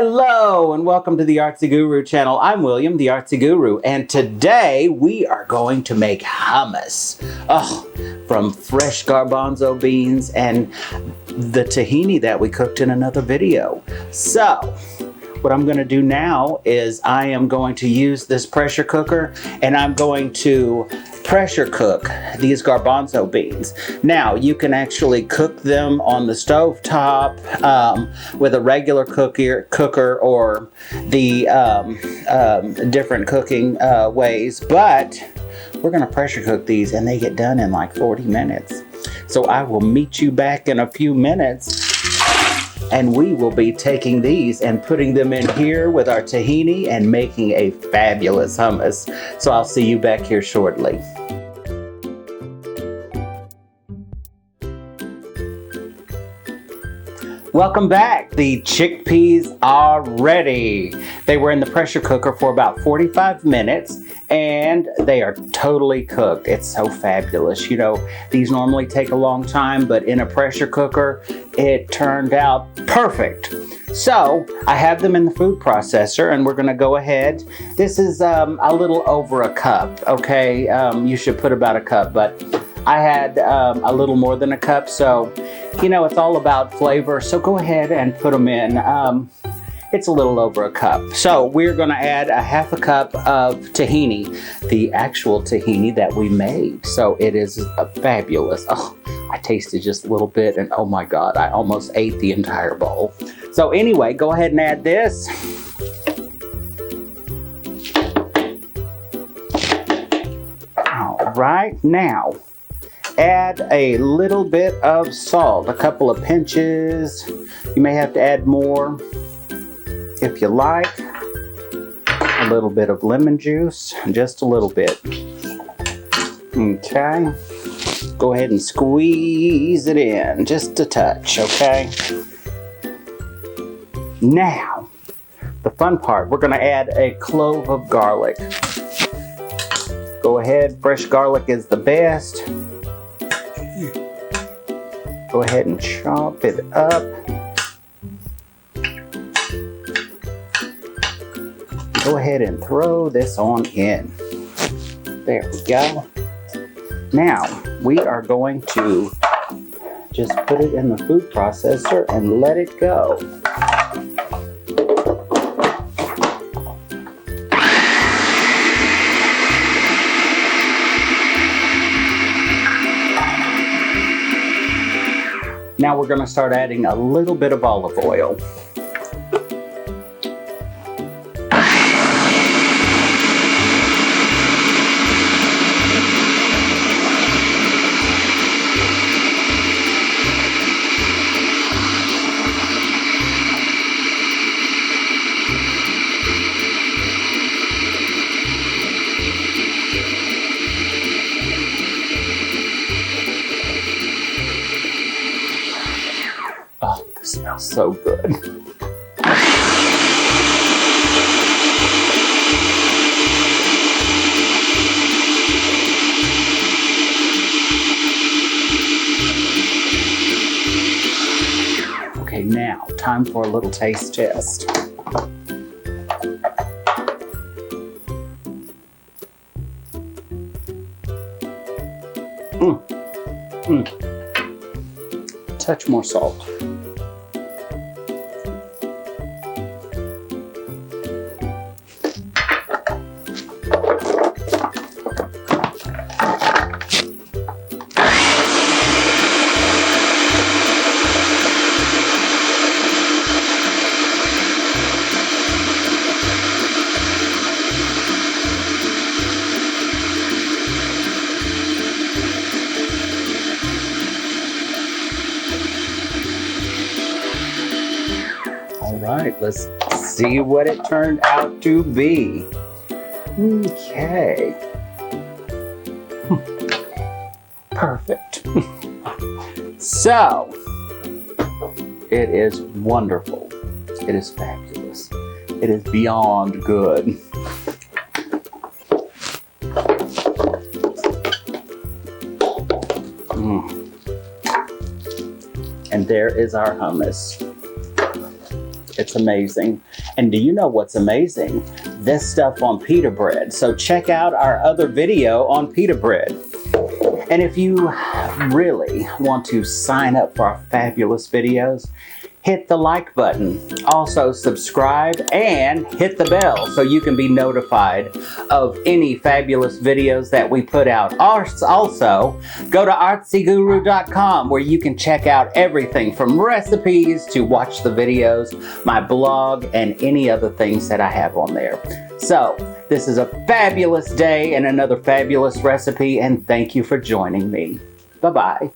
Hello and welcome to the Artsy Guru channel. I'm William, the Artsy Guru, and today we are going to make hummus. From fresh garbanzo beans and the tahini that we cooked in another video. So, what I'm going to do now is I am going to use this pressure cooker and I'm going to pressure cook these garbanzo beans. Now, you can actually cook them on the stove top with a regular cooker or the different cooking ways, but we're going to pressure cook these and they get done in like 40 minutes. So I will meet you back in a few minutes and we will be taking these and putting them in here with our tahini and making a fabulous hummus. So I'll see you back here shortly. Welcome back. The chickpeas are ready. They were in the pressure cooker for about 45 minutes and they are totally cooked. It's so fabulous. You know, these normally take a long time, but in a pressure cooker, it turned out perfect. So I have them in the food processor and we're gonna go ahead. This is a little over a cup, okay? You should put about a cup, but I had a little more than a cup, so you know, it's all about flavor, so go ahead and put them in. It's a little over a cup. So we're gonna add a half a cup of tahini, the actual tahini that we made. So it is fabulous. Oh, I tasted just a little bit and oh my God, I almost ate the entire bowl. So anyway, go ahead and add this. All right, now, add a little bit of salt, a couple of pinches. You may have to add more if you like. A little bit of lemon juice, just a little bit. Okay. Go ahead and squeeze it in, just a touch, okay? Now, the fun part, we're gonna add a clove of garlic. Go ahead, fresh garlic is the best. Go ahead and chop it up. Go ahead and throw this on in. There we go. Now, we are going to just put it in the food processor and let it go. Now we're going to start adding a little bit of olive oil. Oh, this smells so good. Okay, now, time for a little taste test. Touch more salt. All right, let's see what it turned out to be. Okay. Perfect. So, it is wonderful. It is fabulous. It is beyond good. And there is our hummus. It's amazing. And do you know what's amazing? This stuff on pita bread. So check out our other video on pita bread. And if you really want to sign up for our fabulous videos, hit the like button. Also subscribe and hit the bell so you can be notified of any fabulous videos that we put out. Also, go to artsiguru.com where you can check out everything from recipes to watch the videos, my blog, and any other things that I have on there. So, this is a fabulous day and another fabulous recipe, and thank you for joining me. Bye-bye.